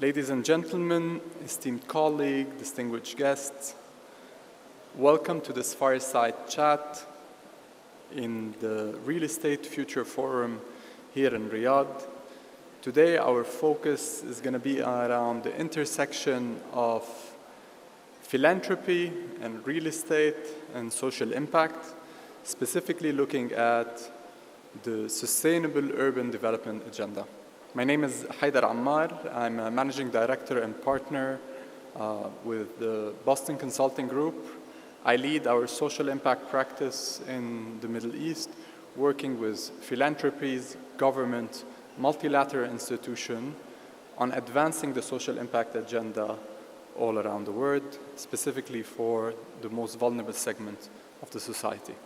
Ladies and gentlemen, esteemed colleagues, distinguished guests, welcome to this fireside chat in the Real Estate Future Forum here in Riyadh. Today, our focus is going to be around the intersection of philanthropy and real estate and social impact, specifically looking at the Sustainable Urban Development Agenda. My name is Haidar Ammar. I'm a managing director and partner with the Boston Consulting Group. I lead our social impact practice in the Middle East, working with philanthropies, government, multilateral institutions on advancing the social impact agenda all around the world, specifically for the most vulnerable segment of the society.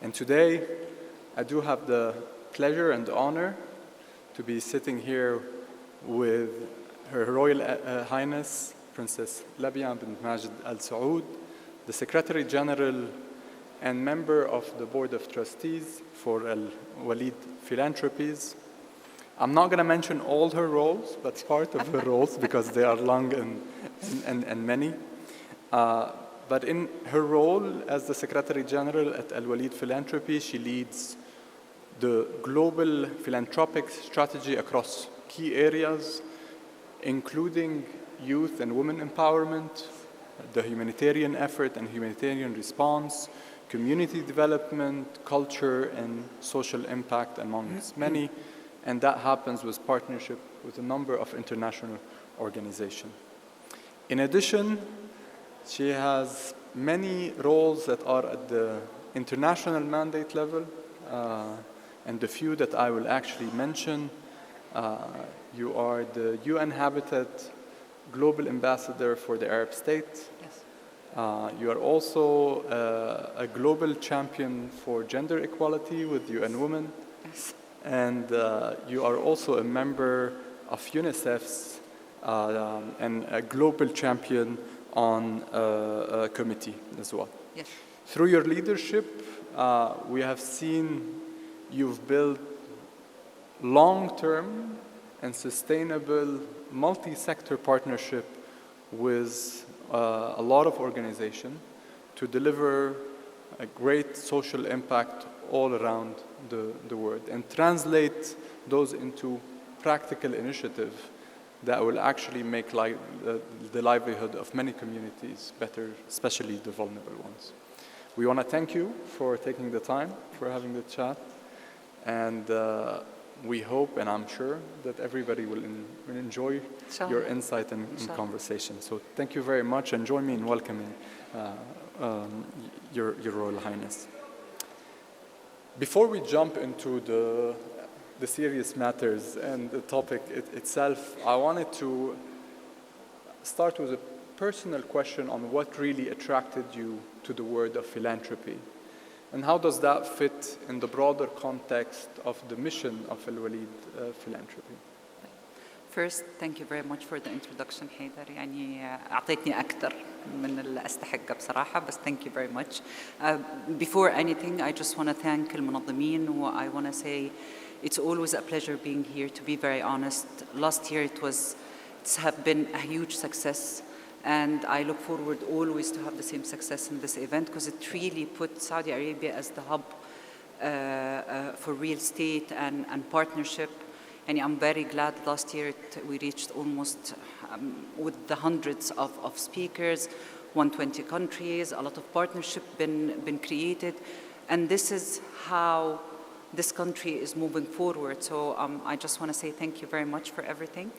And today, I do have the pleasure and honor to be sitting here with Her Royal Highness, Princess Lamia Bint Majed Al Saud, the Secretary General and member of the Board of Trustees for Alwaleed Philanthropies. I'm not going to mention all her roles, but part of her roles because they are long and many. But in her role as the Secretary General at Alwaleed Philanthropies, she leads the global philanthropic strategy across key areas, including youth and women empowerment, the humanitarian effort and humanitarian response, community development, culture, and social impact amongst many. And that happens with partnership with a number of international organizations. In addition, she has many roles that are at the international mandate level, and the few that I will actually mention. You are the UN Habitat Global Ambassador for the Arab State. Yes. You are also a global champion for gender equality with UN Women. Yes. And you are also a member of UNICEF's and a global champion on a committee as well. Yes. Through your leadership, we have seen you've built long-term and sustainable multi-sector partnership with a lot of organizations to deliver a great social impact all around the world and translate those into practical initiatives that will actually make the livelihood of many communities better, especially the vulnerable ones. We want to thank you for taking the time, for having the chat. And we hope, and I'm sure, that everybody will enjoy your insight and conversation. So thank you very much, and join me in welcoming your Royal Highness. Before we jump into the serious matters and the topic itself, I wanted to start with a personal question on what really attracted you to the word of philanthropy. And how does that fit in the broader context of the mission of Alwaleed Philanthropy? First, thank you very much for the introduction, Haidar. يعني أعطيتني أكثر من اللي أستحقه بصراحة, but thank you very much. Before anything, I just want to thank المنظمين. I want to say it's always a pleasure being here, to be very honest. Last year it's have been a huge success. And I look forward always to have the same success in this event because it really put Saudi Arabia as the hub for real estate and partnership. And I'm very glad last year we reached almost with the hundreds of speakers, 120 countries, a lot of partnership been created. And this is how this country is moving forward. So I just want to say thank you very much for everything.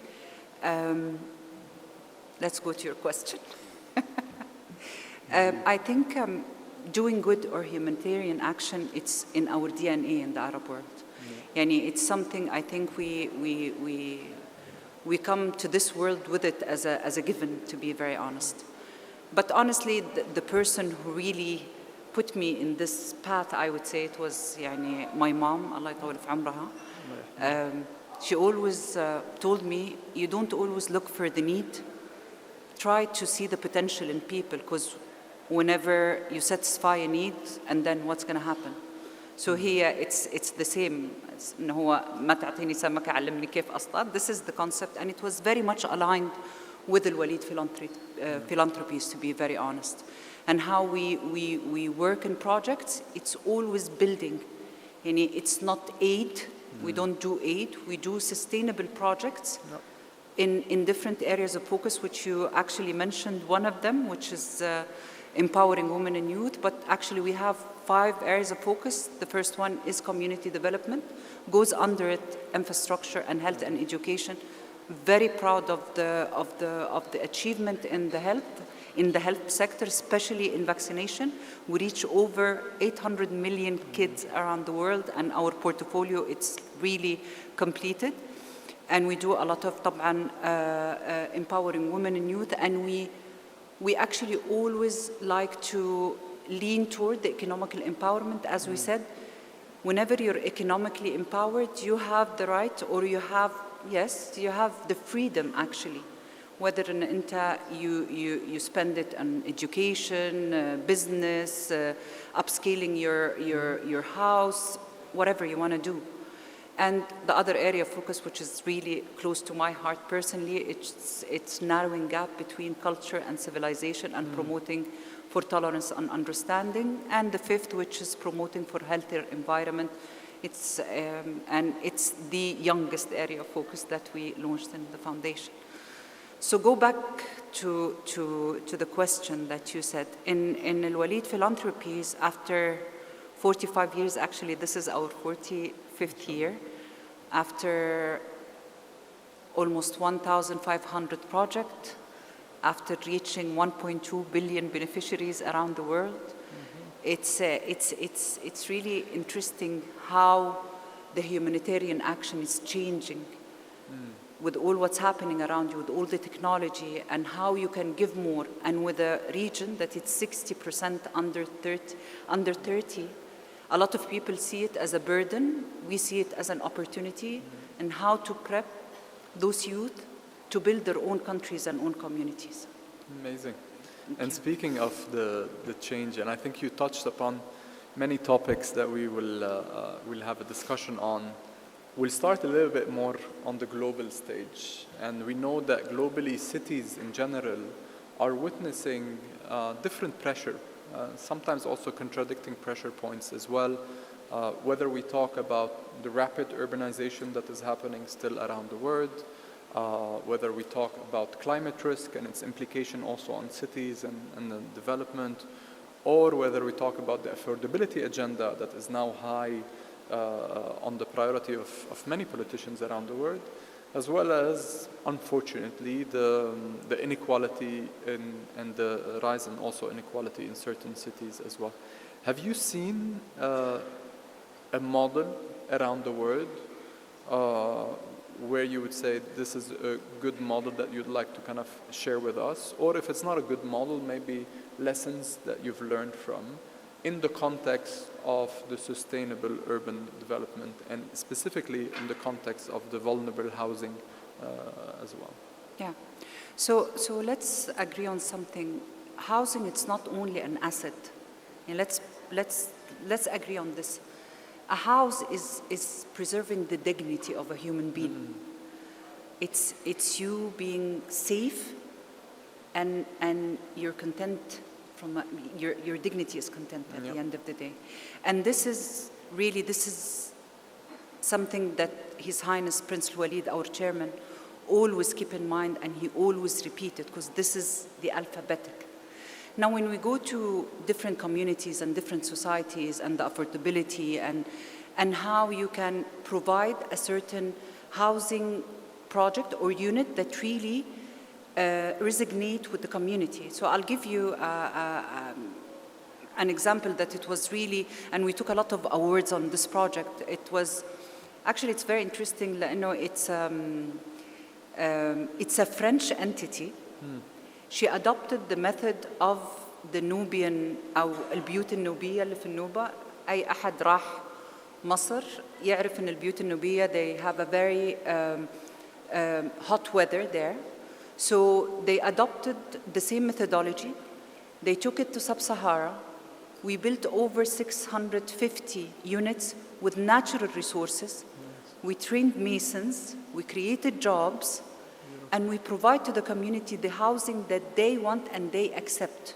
Let's go to your question. I think doing good or humanitarian action, it's in our DNA in the Arab world. Yani it's something I think we come to this world with it as a given, to be very honest. But honestly, the person who really put me in this path, I would say it was يعني my mom, Allah يطول في عمرها. She always told me, you don't always look for the need. Try to see the potential in people, because whenever you satisfy a need, and then what's going to happen? So here it's the same. إنه هو ما تعطيني سمكة علمني كيف أصطاد. This is the concept, and it was very much aligned with Alwaleed Philanthropies, to be very honest. And how we work in projects, it's always building. It's not aid. We don't do aid. We do sustainable projects in different areas of focus, which you actually mentioned one of them, which is empowering women and youth. But actually we have 5 areas of focus. The first one is community development, goes under it infrastructure and health and education. Very proud of the achievement in the health sector, especially in vaccination. We reach over 800 million kids around the world, and our portfolio, it's really completed. And we do a lot of empowering women and youth, and we actually always like to lean toward the economical empowerment. As we said, whenever you're economically empowered, you have the right, or you have the freedom actually, whether you spend it on education, business, upscaling your house, whatever you want to do. And the other area of focus, which is really close to my heart personally, it's narrowing gap between culture and civilization and promoting for tolerance and understanding. And the 5th, which is promoting for healthier environment. And it's the youngest area of focus that we launched in the foundation. So go back to the question that you said. In Alwaleed Philanthropies, after 45 years, actually this is our 45th year, after almost 1,500 projects, after reaching 1.2 billion beneficiaries around the world, it's really interesting how the humanitarian action is changing with all what's happening around you, with all the technology, and how you can give more. And with a region that it's 60% under 30, a lot of people see it as a burden. We see it as an opportunity, and how to prep those youth to build their own countries and own communities. Amazing. And speaking of the change, and I think you touched upon many topics that we will have a discussion on. We'll start a little bit more on the global stage. And we know that globally, cities in general are witnessing different pressure, sometimes also contradicting pressure points as well, whether we talk about the rapid urbanization that is happening still around the world, whether we talk about climate risk and its implication also on cities and the development, or whether we talk about the affordability agenda that is now high on the priority of many politicians around the world, as well as, unfortunately, the inequality and the rise in also inequality in certain cities as well. Have you seen a model around the world where you would say this is a good model that you'd like to kind of share with us? Or if it's not a good model, maybe lessons that you've learned from in the context of the sustainable urban development, and specifically in the context of the vulnerable housing as well. Yeah. So let's agree on something. Housing, it's not only an asset. And let's agree on this. A house is preserving the dignity of a human being. It's you being safe, and you're content. Your dignity is content at the end of the day. And this is something that His Highness Prince Walid, our chairman, always keep in mind, and he always repeat it, because this is the alphabetic. Now, when we go to different communities and different societies, and the affordability and how you can provide a certain housing project or unit that really resonate with the community. So I'll give you an example that it was really, and we took a lot of awards on this project. It was, actually it's very interesting, it's a French entity. She adopted the method of the Nubian أو البيوت النوبية اللي في النوبة. أي أحد راح مصر يعرف إن البيوت النوبية they have a very hot weather there. So they adopted the same methodology. They took it to Sub-Sahara, We built over 650 units with natural resources. We trained masons, we created jobs, and we provide to the community the housing that they want and they accept.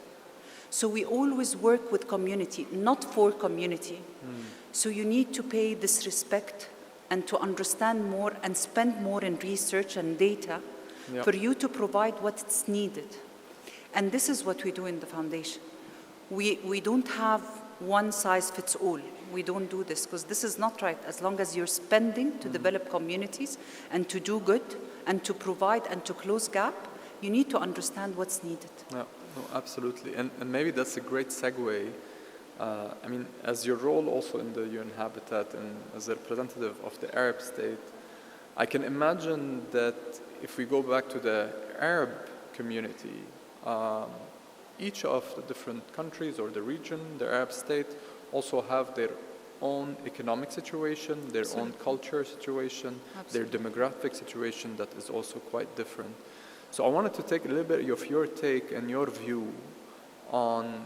So we always work with community, not for community. So you need to pay this respect and to understand more and spend more in research and data for you to provide what's needed. And this is what we do in the foundation. We don't have one size fits all. We don't do this because this is not right. As long as you're spending to develop communities and to do good and to provide and to close gap, you need to understand what's needed. Yeah, no, absolutely. And maybe that's a great segue. I mean, as your role also in the UN Habitat and as a representative of the Arab state, I can imagine that if we go back to the Arab community, each of the different countries or the region, the Arab state, also have their own economic situation, their own culture situation, their demographic situation that is also quite different. So I wanted to take a little bit of your take and your view on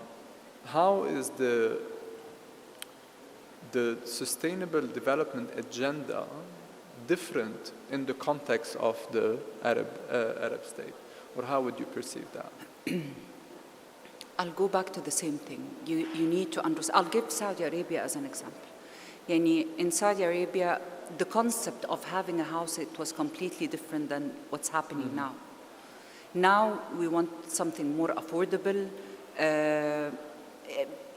how is the sustainable development agenda different in the context of the Arab state, or how would you perceive that? I'll go back to the same thing. You need to understand. I'll give Saudi Arabia as an example. In Saudi Arabia, the concept of having a house, it was completely different than what's happening now. Now we want something more affordable.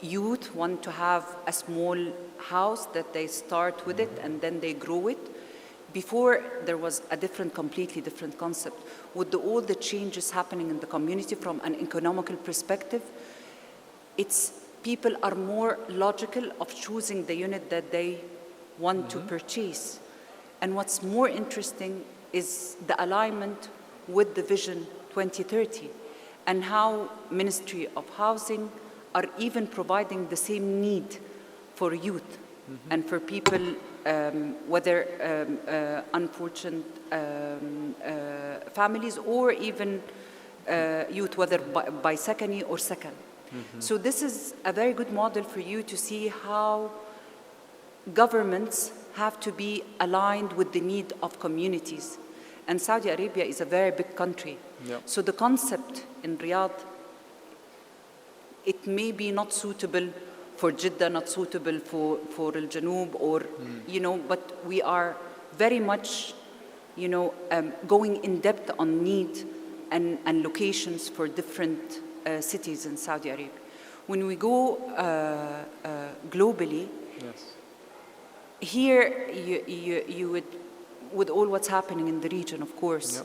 Youth want to have a small house that they start with it and then they grow it. Before, there was a completely different concept. With all the changes happening in the community from an economical perspective, people are more logical of choosing the unit that they want to purchase. And what's more interesting is the alignment with the Vision 2030 and how Ministry of Housing are even providing the same need for youth and for people, whether unfortunate families or even youth, whether by secondary or second. So this is a very good model for you to see how governments have to be aligned with the need of communities. And Saudi Arabia is a very big country. So the concept in Riyadh, it may be not suitable for Jeddah, not suitable for Al Janoob, or, but we are very much, going in depth on need and locations for different cities in Saudi Arabia. When we go globally, here you would, with all what's happening in the region, of course.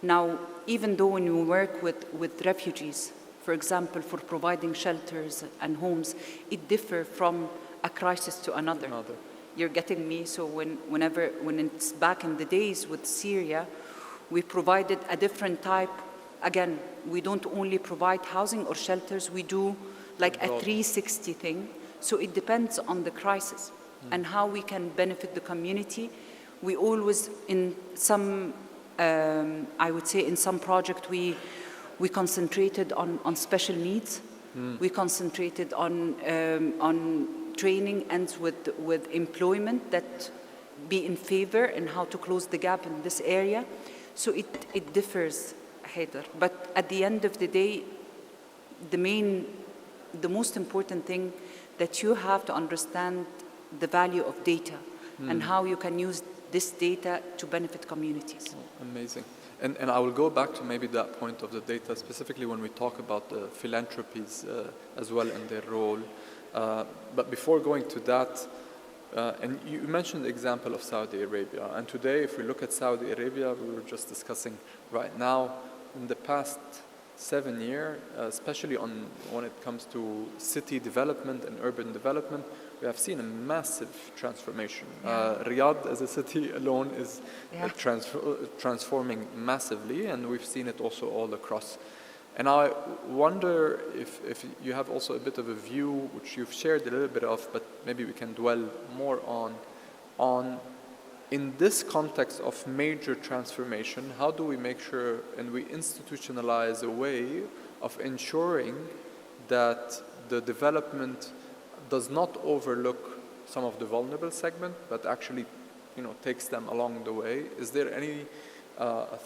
Now, even though when we work with refugees, for example, for providing shelters and homes, it differs from a crisis to another. You're getting me? So when it's back in the days with Syria, we provided a different type. Again, we don't only provide housing or shelters, we do like a 360 thing. So it depends on the crisis and how we can benefit the community. We always, in some, I would say in some project, we concentrated on special needs. We concentrated on training and with employment that be in favor and how to close the gap in this area. So it differs, Haider. But at the end of the day, the most important thing that you have to understand the value of data and how you can use this data to benefit communities. Amazing. And I will go back to maybe that point of the data, specifically when we talk about the philanthropies as well and their role. But before going to that, and you mentioned the example of Saudi Arabia. And today, if we look at Saudi Arabia, we were just discussing right now, in the past 7 years, especially when it comes to city development and urban development, we have seen a massive transformation. Riyadh as a city alone is transforming massively, and we've seen it also all across. And I wonder if you have also a bit of a view, which you've shared a little bit of, but maybe we can dwell more on in this context of major transformation, how do we make sure and we institutionalize a way of ensuring that the development does not overlook some of the vulnerable segment, but actually, takes them along the way. Is there any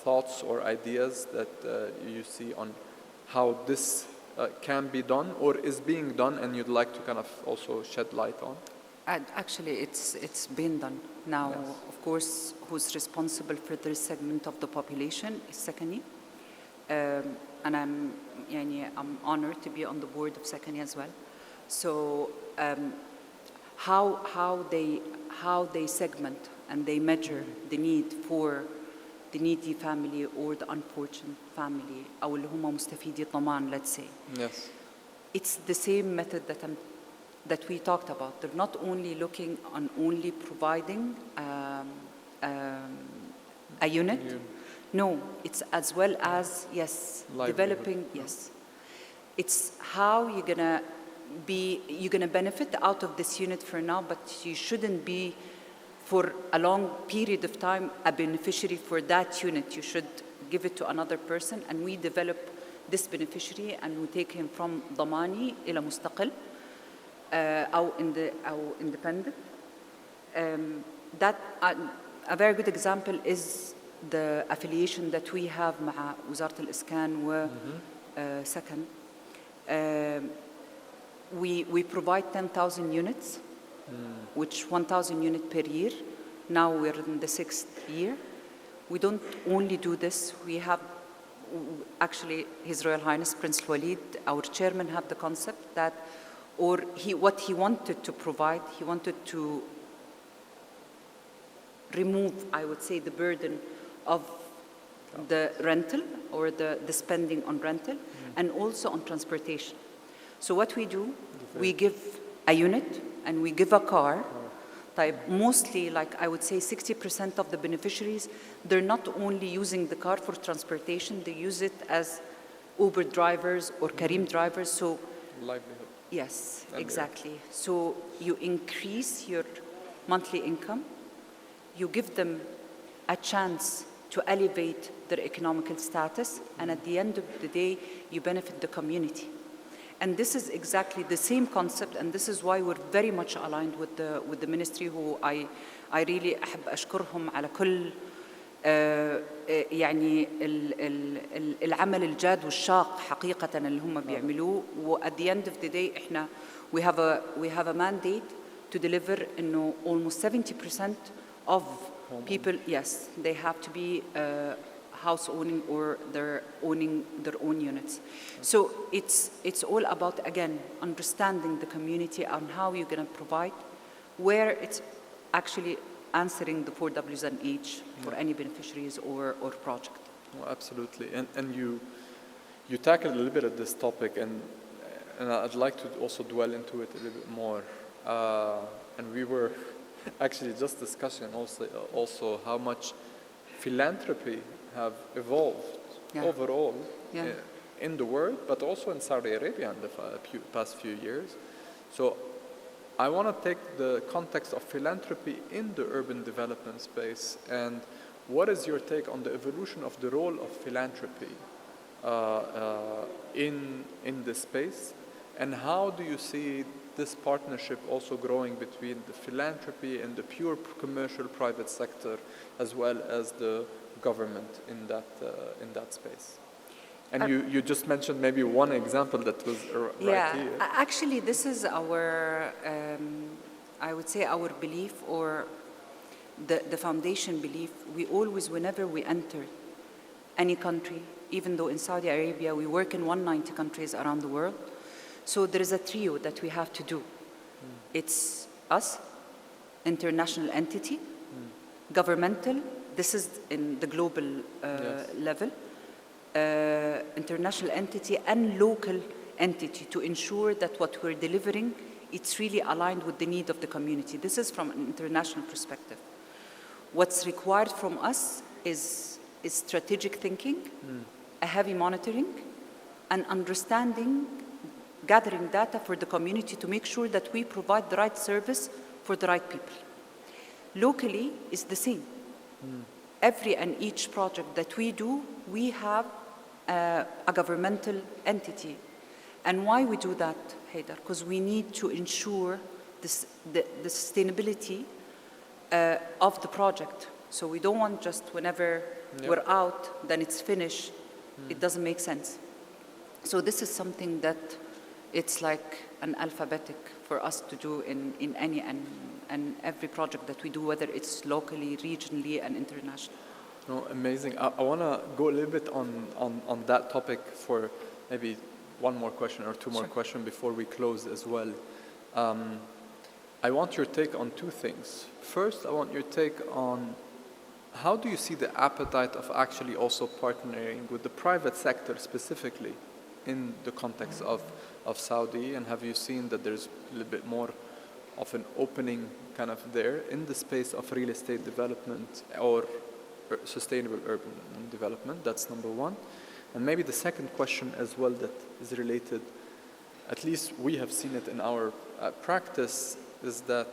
thoughts or ideas that you see on how this can be done or is being done, and you'd like to kind of also shed light on? Actually, it's been done. Now, Yes. of course, who's responsible for this segment of the population is Sakani. And I'm honored to be on the board of Sakani as well. So how they segment and they measure the need for the needy family or the unfortunate family, أو اللي هم مستفيدي الضمان, let's say. Yes. It's the same method that we talked about. They're not only looking on only providing a unit. No, it's as well as, yes, developing, yes. It's how you're gonna benefit out of this unit for now, but you shouldn't be for a long period of time a beneficiary for that unit. You should give it to another person, and we develop this beneficiary and we take him from ضماني إلى مستقل أو independent. That a very good example is the affiliation that we have مع وزارة الإسكان وسكن. We provide 10,000 units, which 1,000 units per year. Now we're in the 6th year. We don't only do this. We have, actually, His Royal Highness Prince Walid, our chairman, had the concept that, what he wanted to provide, he wanted to remove, I would say, the burden of the rental or the spending on rental and also on transportation. So what we do, we give a unit and we give a car. Mostly, like I would say 60% of the beneficiaries, they're not only using the car for transportation, they use it as Uber drivers or Kareem drivers. So livelihood. Yes, exactly. So you increase your monthly income, you give them a chance to elevate their economical status, and at the end of the day, you benefit the community. And this is exactly the same concept, and this is why we're very much aligned with the ministry, who I really أحب أشكرهم على كل يعني العمل الجاد والشاق حقيقة اللي هم بيعملوه. و at the end of the day إحنا we have a mandate to deliver إنه almost 70% of people, yes, they have to be house owning or they're owning their own units. So it's all about, again, understanding the community and how you're going to provide, where it's actually answering the 4 Ws and H for any beneficiaries or project. Well, absolutely. And you tackled a little bit of this topic, and I'd like to also dwell into it a little bit more. And we were actually just discussing also how much philanthropy have evolved overall in the world, but also in Saudi Arabia in the past few years. So I want to take the context of philanthropy in the urban development space, and what is your take on the evolution of the role of philanthropy in this space, and how do you see this partnership also growing between the philanthropy and the pure commercial private sector, as well as the government in that space? And you just mentioned maybe one example that was right here. Actually, this is our, I would say, our belief, or the foundation belief. We always, whenever we enter any country, even though in Saudi Arabia we work in 190 countries around the world, so there is a trio that we have to do. It's us, international entity, governmental, this is in the global level, international entity and local entity, to ensure that what we're delivering, it's really aligned with the need of the community. This is from an international perspective. What's required from us is strategic thinking, a heavy monitoring, and understanding, gathering data for the community to make sure that we provide the right service for the right people. Locally, it's the same. Every and each project that we do, we have a governmental entity, And why we do that, Haydar? Because we need to ensure the sustainability of the project. So we don't want just whenever we're out, then it's finished. It doesn't make sense. So this is something that it's like an alphabetic for us to do in any and every project that we do, whether it's locally, regionally, and internationally. No, amazing. I want to go a little bit on that topic for maybe one more question or two more questions before we close as well. I want your take on two things. First, I want your take on how do you see the appetite of actually also partnering with the private sector specifically in the context of Saudi, and have you seen that there's a little bit more of an opening kind of there in the space of real estate development or sustainable urban development? That's number one. And maybe the second question as well that is related, at least we have seen it in our practice, is that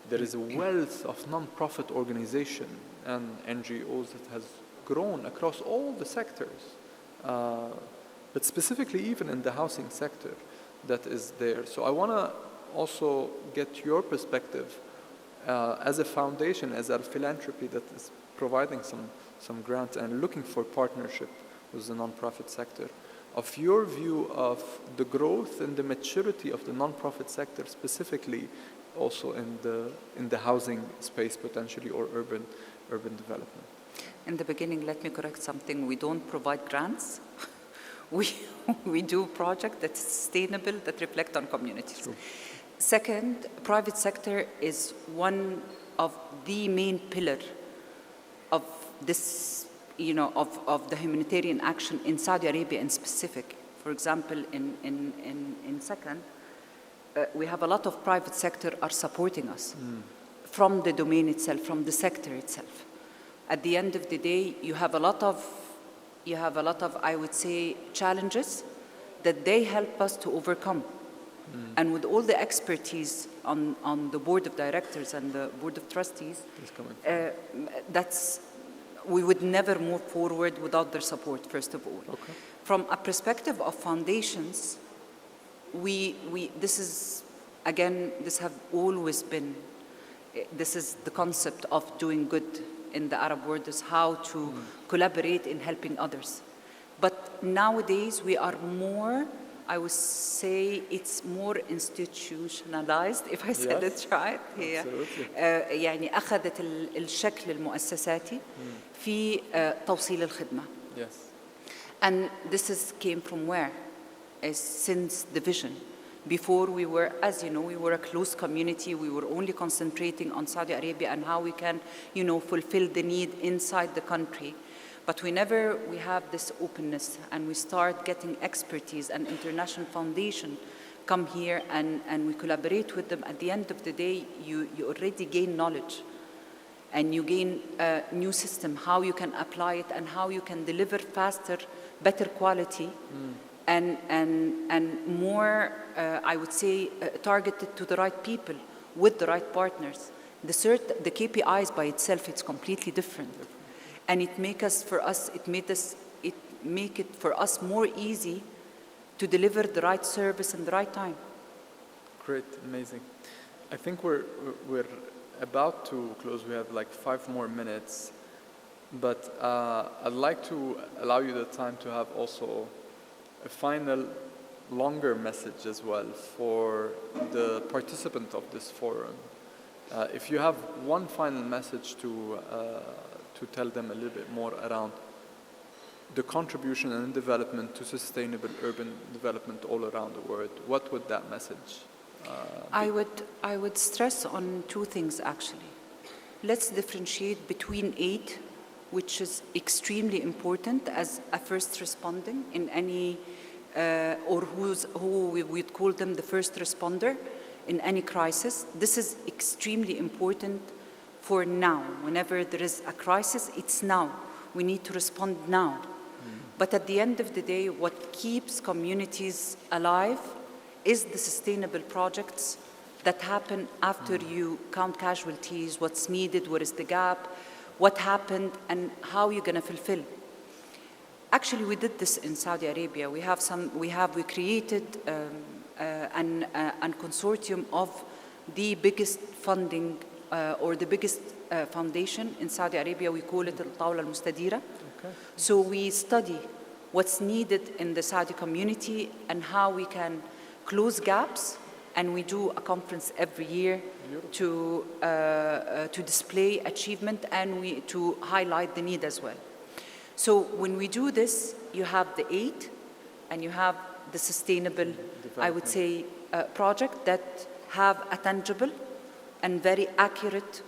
there is a wealth of non-profit organization and NGOs that has grown across all the sectors, but specifically even in the housing sector that is there. So I want to also get your perspective as a foundation, as a philanthropy that is providing some grants and looking for partnership with the nonprofit sector, of your view of the growth and the maturity of the nonprofit sector, specifically also in the housing space potentially, or urban development. In the beginning, let me correct something. We don't provide grants. We do projects that's sustainable, that reflect on communities. True. Second, private sector is one of the main pillar of this, of the humanitarian action in Saudi Arabia in specific. For example, in second, we have a lot of private sector are supporting us from the domain itself, from the sector itself. At the end of the day, you have a lot of, I would say, challenges that they help us to overcome. And with all the expertise on the board of directors and the board of trustees, we would never move forward without their support, first of all. Okay. From a perspective of foundations, this is, again, this have always been, this is the concept of doing good in the Arab world, is how to collaborate in helping others. But nowadays we are more, I would say it's more institutionalized, if I said it right. يعني أخذت الشكل المؤسساتي في توصيل الخدمة. Yes. And this came from where? Since the vision. Before we were, as you know, we were a closed community. We were only concentrating on Saudi Arabia and how we can, fulfill the need inside the country. But whenever we have this openness and we start getting expertise and international foundation come here and we collaborate with them, at the end of the day, you already gain knowledge and you gain a new system, how you can apply it and how you can deliver faster, better quality and more, I would say, targeted to the right people with the right partners. The KPIs by itself, it's completely different. And it make it for us more easy to deliver the right service in the right time. Great, amazing. I think we're about to close. We have like 5 more minutes, but I'd like to allow you the time to have also a final, longer message as well for the participant of this forum. If you have one final message to tell them a little bit more around the contribution and development to sustainable urban development all around the world, what would that message be? I would stress on 2 things actually. Let's differentiate between aid, which is extremely important as a first responding in any, or who we would call them the first responder in any crisis. This is extremely important for now. Whenever there is a crisis, it's now. We need to respond now. But at the end of the day, what keeps communities alive is the sustainable projects that happen after you count casualties, what's needed, what is the gap, what happened, and how you're going to fulfill. Actually, we did this in Saudi Arabia. We created a consortium of the biggest funding or the biggest foundation in Saudi Arabia. We call it Al-Tawla Al-Mustadira. Okay. So we study what's needed in the Saudi community and how we can close gaps. And we do a conference every year to display achievement and to highlight the need as well. So when we do this, you have the aid and you have the sustainable, I would say, project that have a tangible and very accurate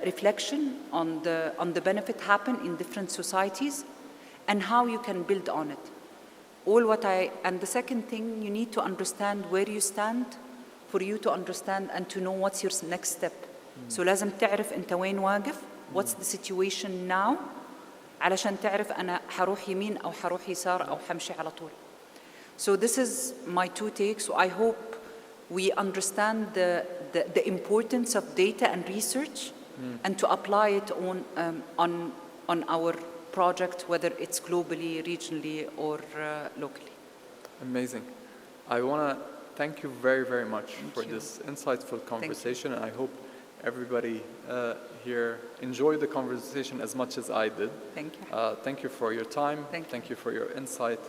reflection on the benefit happen in different societies and how you can build on it. And the second thing, you need to understand where you stand for you to understand and to know what's your next step. So لازم تعرف أنت وين واقف, what's the situation now, علشان تعرف أنا حروح يمين أو حروح يسار أو حمشي على طول. So this is my two takes. So I hope we understand the importance of data and research and to apply it on our project, whether it's globally, regionally, or locally. Amazing. I want to thank you very, very much for this insightful conversation. And I hope everybody here enjoyed the conversation as much as I did. Thank you. Thank you for your time. Thank you for your insight.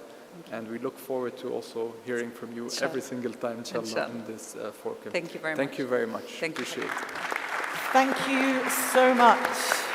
And we look forward to also hearing from you every single time, inshallah, in this forum. Thank you very much. Thank you very much. Thank you. Appreciate it. Thank you so much.